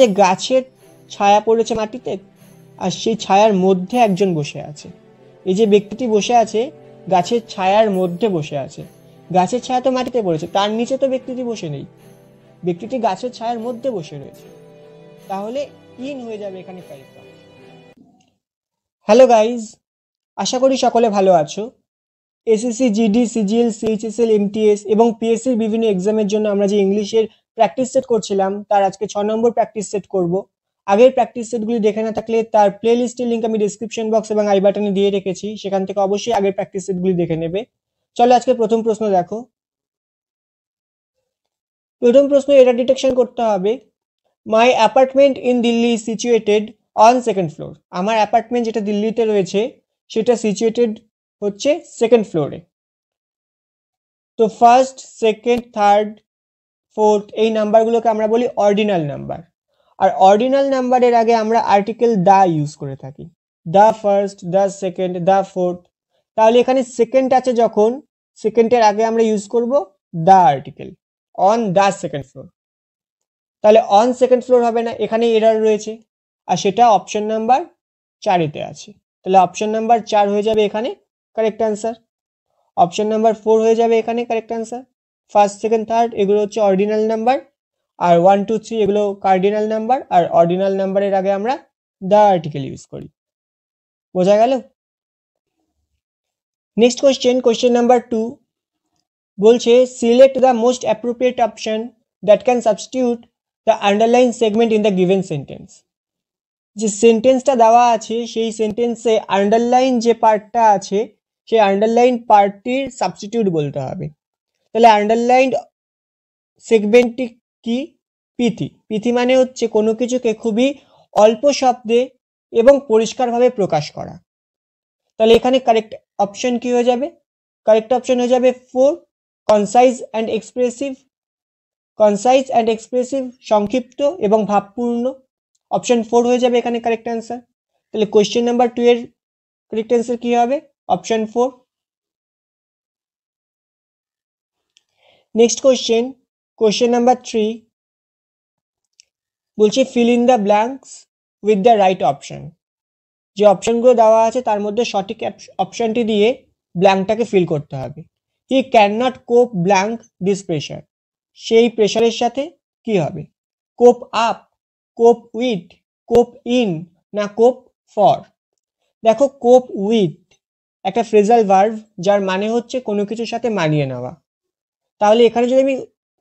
যে গাছের ছায়া পড়েছে মাটিতে, আর সেই ছায়ার মধ্যে একজন বসে আছে। এই যে ব্যক্তিটি বসে আছে গাছের ছায়ার মধ্যে বসে আছে। গাছের ছায়া তো মাটিতে পড়েছে, তার নিচে তো ব্যক্তিটি বসে নেই, ব্যক্তিটি গাছের ছায়ার মধ্যে বসে রয়েছে। তাহলে ইন হয়ে যাবে এখানে কারেক্ট। হ্যালো গাইজ, আশা করি সকলে ভালো আছো। SSC, GD, CGL, CHSL, MTS এবং পিএসসির বিভিন্ন এক্সামের জন্য আমরা যে ইংলিশের প্র্যাকটিস সেট করছিলাম তার আজকে 6 নম্বর প্র্যাকটিস সেট করব। আগের প্র্যাকটিস সেটগুলি দেখে না থাকলে তার প্লে লিস্টের লিঙ্ক আমি ডিসক্রিপশন বক্স এবং আই বাটনে দিয়ে রেখেছি, সেখান থেকে অবশ্যই আগের প্র্যাকটিস সেটগুলি দেখে নেবে। চলো আজকে প্রথম প্রশ্ন দেখো। প্রথম প্রশ্ন এটা ডিটেকশন করতে হবে, my apartment in Delhi is situated on second floor. আমার অ্যাপার্টমেন্ট যেটা দিল্লিতে রয়েছে সেটা সিচুয়েটেড হচ্ছে সেকেন্ড ফ্লোরে। তো ফার্স্ট, সেকেন্ড, থার্ড, ফোর্থ এই নাম্বারগুলোকে আমরা বলি অর্ডিনাল নাম্বার। আর অর্ডিনাল নাম্বারের আগে আমরা আর্টিকেল দা ইউজ করে থাকি, the first, the second, the fourth. তাহলে এখানে সেকেন্ড আছে যখন, সেকেন্ডের আগে আমরা ইউজ করব the article, on the second floor. তাহলে অন সেকেন্ড ফ্লোর হবে না, এখানে এরর রয়েছে, আর সেটা অপশন নাম্বার 4-এতে আছে। তাহলে অপশন নাম্বার 4 হয়ে যাবে এখানে কারেক্ট অ্যান্সার। অপশন নাম্বার 4 হয়ে যাবে এখানে correct answer. First, second, third এগুলো হচ্ছে অর্ডিনাল নাম্বার, আর 1, 2, 3 এগুলো কার্ডিনাল নাম্বার। আর অর্ডিনাল নাম্বারের আগে আমরা দা আর্টিকেল ইউজ করি। বোঝা গেল? নেক্সট কোয়েশ্চেন নাম্বার 2 বলছে select the most appropriate option that can substitute the underline segment in the given sentence. যে সেন্টেন্সটা দেওয়া আছে সেই সেন্টেন্সে আন্ডারলাইন যে পার্টটা আছে সেই আন্ডারলাইন পার্টটির সাবস্টিটিউট বলতে হবে। তাহলে আন্ডারলাইন সেগমেন্টটি কি? পিথি। পিথি মানে হচ্ছে কোনো কিছুকে খুবই অল্প শব্দে এবং পরিষ্কারভাবে প্রকাশ করা। তাহলে এখানে কারেক্ট অপশন কি হয়ে যাবে? কারেক্ট অপশন হয়ে যাবে 4, concise and expressive. Concise and expressive, সংক্ষিপ্ত এবং ভাবপূর্ণ। অপশন 4 হয়ে যাবে এখানে কারেক্ট অ্যান্সার। তাহলে কোয়েশ্চেন নাম্বার 2 এর কারেক্ট অ্যান্সার কি হবে? অপশন 4। নেক্সট কোয়েশ্চেন নাম্বার 3 বলছে feel in the blanks with the right option. যে অপশনগুলো দেওয়া আছে তার মধ্যে সঠিক অপশনটি দিয়ে ব্ল্যাঙ্কটাকে ফিল করতে হবে। হি ক্যান নট কোপ ব্ল্যাঙ্ক দিস প্রেশার। সেই প্রেশারের সাথে কি হবে? কোপ আপ, কোপ উইথ, কোপ ইন না কোপ ফর? দেখো, কোপ উইথ একটা ফ্রেজাল ভার্ব যার মানে হচ্ছে কোনো কিছুর সাথে মানিয়ে নেওয়া। তাহলে এখানে যদি আমি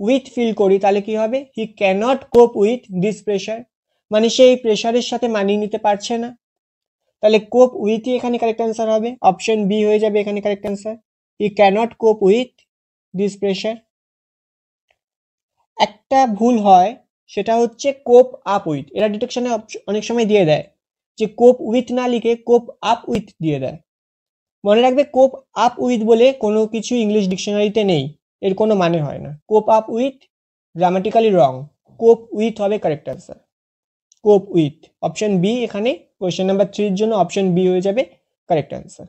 উইথ ফিল করি তাহলে কি হবে? He cannot cope with this pressure, মানে সে এই প্রেশারের সাথে মানিয়ে নিতে পারছে না। তাহলে কোপ উইথই এখানে কারেক্ট অ্যান্সার হবে। অপশন বি হয়ে যাবে এখানে correct answer. He cannot cope with this pressure. একটা ভুল হয়, সেটা হচ্ছে কোপ আপ উইথ। এরা ডিটেকশনে অনেক সময় দিয়ে দেয় যে কোপ উইথ না লিখে কোপ আপ উইথ দিয়ে দেয়। মনে রাখবে, কোপ আপ উইথ বলে কোনো কিছু ইংলিশ ডিকশনারিতে নেই, এর কোনো মানে হয় না। Cope up with grammatically wrong, cope with হবে correct answer. Cope with, option B এখানে কোয়েশ্চেন নাম্বার 3 এর জন্য অপশন বি হয়ে যাবে correct answer.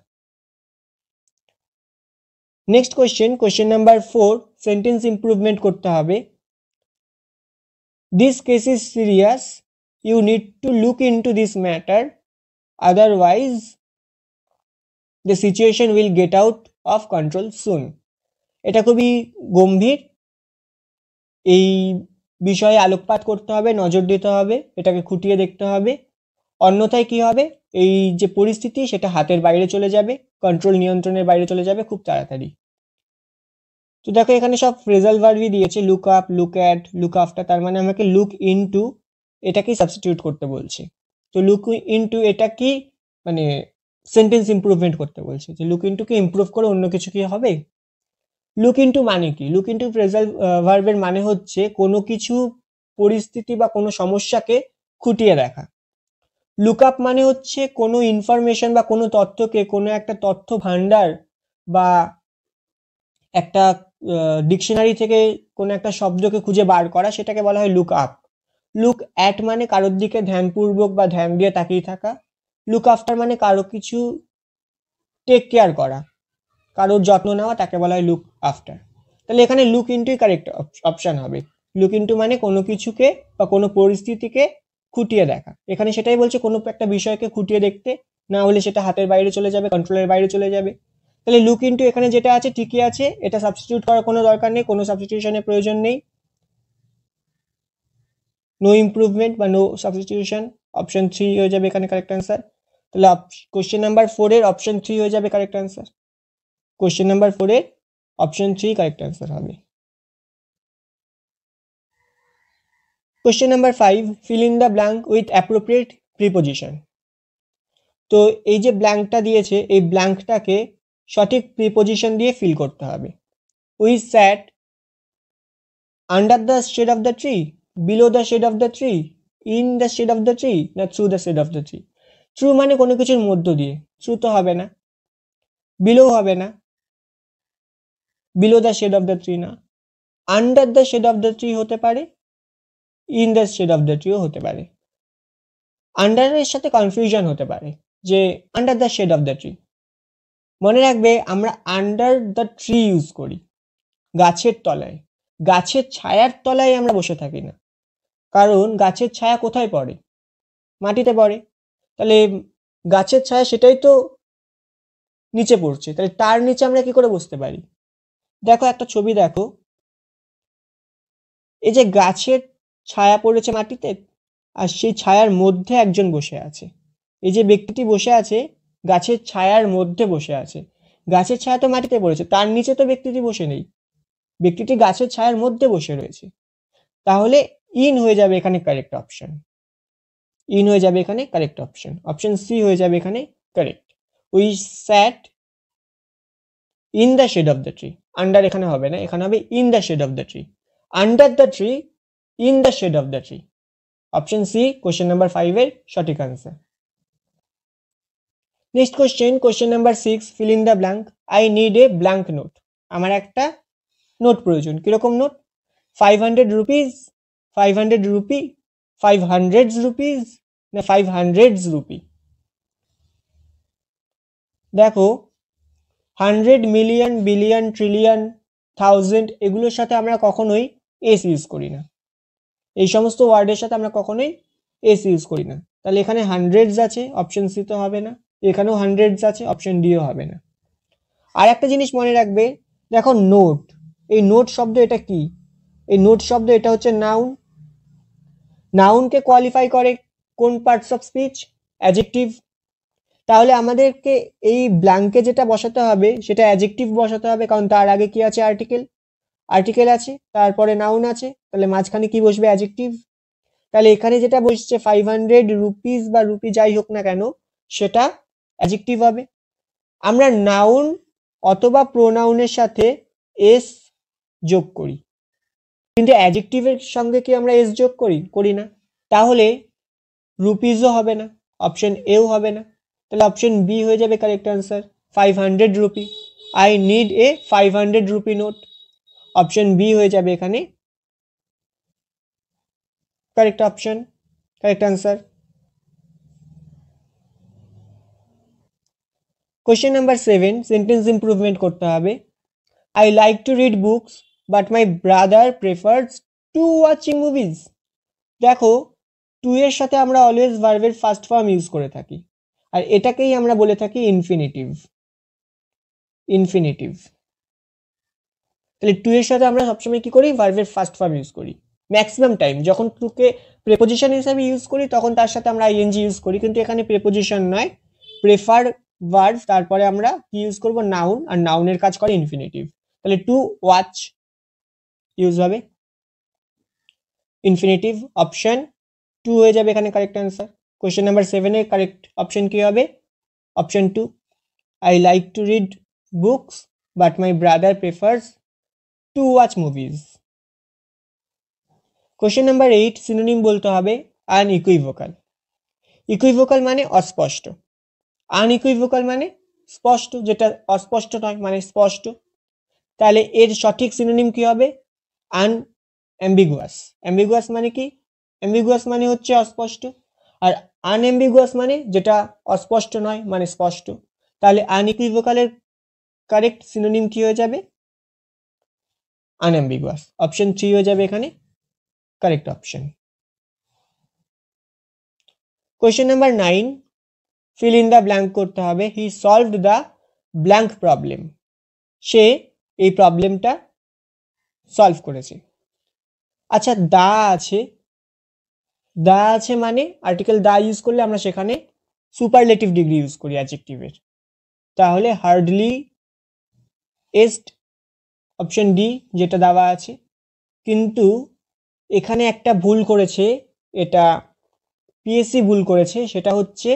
Next question number 4, sentence improvement করতে হবে। This case is serious, you need to look into this matter, otherwise the situation will get out of control soon. এটা খুবই গম্ভীর, এই বিষয়ে আলোকপাত করতে হবে, নজর দিতে হবে, এটাকে খুঁটিয়ে দেখতে হবে। অন্যথায় কি হবে? এই যে পরিস্থিতি সেটা হাতের বাইরে চলে যাবে, কন্ট্রোল নিয়ন্ত্রণের বাইরে চলে যাবে খুব তাড়াতাড়ি। তো দেখো এখানে সব ফ্রেজাল ভার্বই দিয়েছে, look up, look at, look after. তার মানে আমাকে লুক ইনটু এটাকেই সাবস্টিটিউট করতে বলছে। তো লুক ইনটু এটা কি, মানে সেন্টেন্স ইমপ্রুভমেন্ট করতে বলছে, যে লুক ইনটুকে ইমপ্রুভ করে অন্য কিছু কি হবে? লুক ইনটু মানে কি? লুক ইনটু ফ্রেজাল ভার্বের মানে হচ্ছে কোনো কিছু পরিস্থিতি বা কোনো সমস্যাকে খুঁটিয়ে দেখা। লুক আপ মানে হচ্ছে কোনো ইনফরমেশন বা কোনো তথ্যকে, কোনো একটা তথ্য ভান্ডার বা একটা ডিকশনারি থেকে কোনো একটা শব্দকে খুঁজে বার করা, সেটাকে বলা হয় লুক আপ। লুক অ্যাট মানে কারোর দিকে ধ্যানপূর্বক বা ধ্যান দিয়ে তাকিয়ে থাকা। লুক আফটার মানে কারো কিছু টেক কেয়ার করা, কারোর যত্ন নেওয়া, তাকে বলা হয় লুক আফটার। তাহলে এখানে লুক ইনটুই কারেক্ট অপশন হবে। লুক ইনটু মানে কোনো কিছুকে বা কোনো পরিস্থিতিকে খুঁটিয়ে দেখা, এখানে সেটাই বলছে কোনো একটা বিষয়কে খুঁটিয়ে দেখতে, না হলে সেটা হাতের বাইরে চলে যাবে, কন্ট্রোলের বাইরে চলে যাবে। তাহলে লুক ইনটু এখানে যেটা আছে ঠিকই আছে, এটা সাবস্টিটিউট করার কোনো দরকার নেই, কোনো সাবস্টিটিউশনের প্রয়োজন নেই, নো ইমপ্রুভমেন্ট বা নো সাবস্টিটিউশন, অপশন 3 হয়ে যাবে এখানে কারেক্ট অ্যান্সার। তাহলে কোশ্চেন নাম্বার 4 এর অপশন 3 হয়ে যাবে কারেক্ট অ্যান্সার, কোশ্চেন নাম্বার 4 এর অপশন 3 কারেক্ট অ্যান্সার হবে। Question number 5, fill in the blank with appropriate preposition। তো এই যে ব্ল্যাঙ্কটা দিয়েছে, এই ব্ল্যাঙ্কটাকে সঠিক প্রিপোজিশন দিয়ে ফিল করতে হবে। We sat under the shade of the tree, below the shade of the tree, in the shade of the tree, না through the shade of the tree. Through মানে কোনো কিছুর মধ্য দিয়ে, থ্রু তো হবে না, বিলো হবে না, below the shade of the tree না, under the shade of the tree হতে পারে, in the shade of the ট্রিও হতে পারে। আন্ডারের সাথে কনফিউশন হতে পারে যে under the shade of the tree, মনে রাখবে আমরা আন্ডার দ্য ট্রি ইউজ করি গাছের তলায়, গাছের ছায়ার তলায় আমরা বসে থাকি না, কারণ গাছের ছায়া কোথায় পড়ে, মাটিতে পড়ে, তাহলে গাছের ছায়া সেটাই তো নিচে পড়ছে, তাহলে তার নিচে আমরা কি করে বসতে পারি। দেখো একটা ছবি দেখো, এই যে গাছের ছায়া পড়েছে মাটিতে, আর সেই ছায়ার মধ্যে একজন বসে আছে, এই যে ব্যক্তিটি বসে আছে গাছের ছায়ার মধ্যে বসে আছে, গাছের ছায়া তো মাটিতে পড়েছে, তার নিচে তো ব্যক্তিটি বসে নেই, ব্যক্তিটি গাছের ছায়ার মধ্যে বসে রয়েছে, তাহলে ইন হয়ে যাবে এখানে কারেক্ট অপশন, ইন হয়ে যাবে এখানে কারেক্ট অপশন, অপশন সি হয়ে যাবে এখানে correct. We sat in the shade of the tree, under এখানে হবে না, এখানে হবে in the shade of the tree, under the tree, in the shade of the tree. Option C question number 5 এর সঠিক answer. Next question, question number 6, fill in the blank. I need a blank note, আমার একটা note প্রয়োজন, কিরকম note, 500 rupees, 500 rupee, 500 rupees, না 500 rupee. দেখো 100, million, billion, trillion, thousand এগুলোর সাথে আমরা কখনোই এস ইউজ করি না, এই সমস্ত ওয়ার্ডের সাথে আমরা কখনোই এস ইউজ করি না, তাহলে এখানে হান্ড্রেডস আছে, অপশন সি তো হবে না, এখানেও হান্ড্রেডস আছে, অপশন ডিও হবে না। আর একটা জিনিস মনে রাখবে, দেখো নোট, এই নোট শব্দ এটা কি, এই নোট শব্দ এটা হচ্ছে নাউন, নাউনকে কোয়ালিফাই করে কোন পার্টস অফ স্পিচ, অ্যাডজেক্টিভ, তাহলে আমাদেরকে এই ব্ল্যাঙ্কে যেটা বসাতে হবে সেটা অ্যাডজেক্টিভ বসাতে হবে, কারণ তার আগে কি আছে, আর্টিকেল, আর্টিকেল আছে, তারপরে নাউন আছে, তাহলে মাঝখানে কি বসবে, অ্যাডজেক্টিভ। তাহলে এখানে যেটা বসছে 500 রুপিস বা রুপি যাই হোক না কেন, সেটা অ্যাডজেক্টিভ হবে। আমরা নাউন অথবা প্রোনাউনের সাথে এস যোগ করি, কিন্তু অ্যাডজেক্টিভের সঙ্গে কি আমরা এস যোগ করি, করি না, তাহলে রুপিসও হবে না, অপশন এও হবে না, তাহলে অপশন বি হয়ে যাবে correct answer, 500 rupee, I need a 500 rupee note, option B হয়ে যাবে এখানে correct option, correct answer. Question number 7, sentence improvement করতে হবে। I like to read books but my brother prefers to watching movies. দেখো to এর সাথে আমরা always ভার্বের ফার্স্ট ফর্ম ইউজ করে থাকি, আর এটাকেই আমরা বলে থাকি ইনফিনিটিভ, ইনফিনিটিভ। তাহলে টু এর সাথে আমরা সবসময় কি করি, ভার্বের ফার্স্ট ফর্ম ইউজ করি, ম্যাক্সিমাম টাইম যখন টুকে প্রেপোজিশন হিসাবে ইউজ করি তখন তার সাথে আমরা আইএনজি ইউজ করি, কিন্তু এখানে প্রেপোজিশন নয়, প্রেফার ভার্ব, তারপরে আমরা কি ইউজ করব, নাউন, আর নাউনের কাজ করে ইনফিনিটিভ, তাহলে টু ওয়াচ ইউজ হবে ইনফিনিটিভ, অপশন টু হয়ে যাবে এখানে কারেক্ট অ্যান্সার। কোয়েশ্চেন নাম্বার 7 এর কারেক্ট অপশন কি হবে, option two, I like to read books but my brother prefers to watch movies. Question number 8, synonym বলতে হবে আনইকুইভোকাল। ইকুইভোকাল মানে অস্পষ্ট, আনইকুইভোকাল মানে স্পষ্ট, যেটা অস্পষ্ট নয় মানে স্পষ্ট, তাহলে এর সঠিক সিনোনিম কি হবে, আনএম্বিগুয়াস। অ্যাম্বিগুয়াস মানে কি, অ্যাম্বিগুয়াস মানে হচ্ছে অস্পষ্ট, আর আনএম্বিগুয়াস মানে যেটা অস্পষ্ট নয় মানে স্পষ্ট, তাহলে আনইকুইভোকালের কারেক্ট সিনোনিম কি হয়ে যাবে, আনএম্বিগুয়াস, অপশন 3 হয়ে যাবে এখানে correct option. Question number 9, feel in the blank করতে হবে। হি সলভড দ্য ব্ল্যাঙ্ক প্রবলেম, সে এই প্রবলেমটা সলভ করেছে। আচ্ছা, দা আছে, দা আছে মানে আর্টিকেল দা ইউজ করলে আমরা সেখানে সুপারলেটিভ ডিগ্রি ইউজ করি অ্যাডজেক্টিভের, তাহলে হার্ডলি এস্ট অপশন ডি যেটা দেওয়া আছে। কিন্তু এখানে একটা ভুল করেছে, এটা পিএসসি ভুল করেছে, সেটা হচ্ছে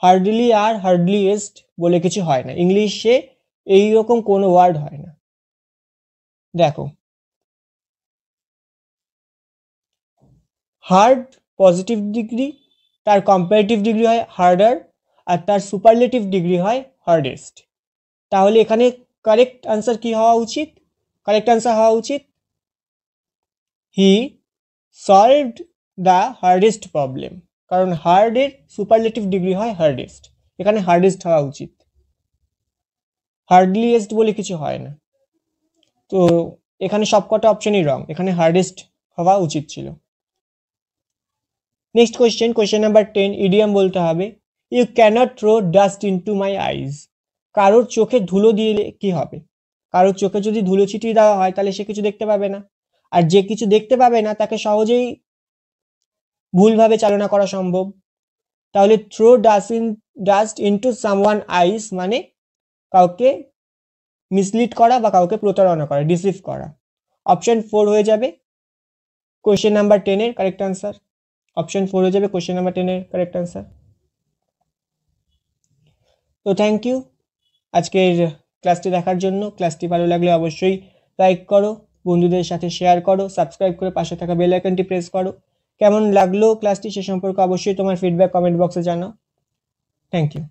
হার্ডলি আর হার্ডলি এস্ট বলে কিছু হয় না, ইংলিশে এইরকম কোনো ওয়ার্ড হয় না। দেখো, হার্ড পজিটিভ ডিগ্রি, তার কম্পারেটিভ ডিগ্রি হয় হার্ডার, আর তার সুপারলেটিভ ডিগ্রি হয় হার্ডেস্ট। তাহলে এখানে কারেক্ট আনসার কি হওয়া উচিত? কারেক্ট আনসার হওয়া উচিত হি সলভড দ্য হার্ডেস্ট প্রবলেম, কারণ হার্ডের সুপারলেটিভ ডিগ্রি হয় হার্ডেস্ট, এখানে হার্ডেস্ট হওয়া উচিত, হার্ডলিয়েস্ট বলে কিছু হয় না। তো এখানে সবকটা অপশনই রং, এখানে হার্ডেস্ট হওয়া উচিত ছিল। Next question, question number 10, idiom বলতে হবে। You can't throw dust into my eyes, কারোর চোখে ধুলো দিলে কি হবে? কারোর চোখে যদি ধুলো ছিটিয়ে দেওয়া হয় তাহলে সে কিছু দেখতে পাবে না, আর যে কিছু দেখতে পাবে না তাকে সহজেই ভুলভাবে চালনা করা সম্ভব। তাহলে থ্রো ডাস্ট ইনটু সামওয়ান আইস মানে কাউকে মিসলিড করা বা কাউকে প্রতারণা করা, ডিসিভ করা। অপশন 4 হয়ে যাবে কোয়েশ্চেন নাম্বার 10 এর কারেক্ট আনসার। অপশন 4 হয়ে যাবে কোয়েশ্চেন নাম্বার 10 এর কারেক্ট আনসার। তো থ্যাংক ইউ আজকের ক্লাসটি দেখার জন্য। ক্লাসটি ভালো লাগলে অবশ্যই লাইক করো, বন্ধুদের সাথে শেয়ার করো, সাবস্ক্রাইব করে পাশে থাকা বেল আইকনটি প্রেস করো। কেমন লাগলো ক্লাসটি সে সম্পর্কে অবশ্যই তোমার ফিডব্যাক কমেন্ট বক্সে জানাও। Thank you.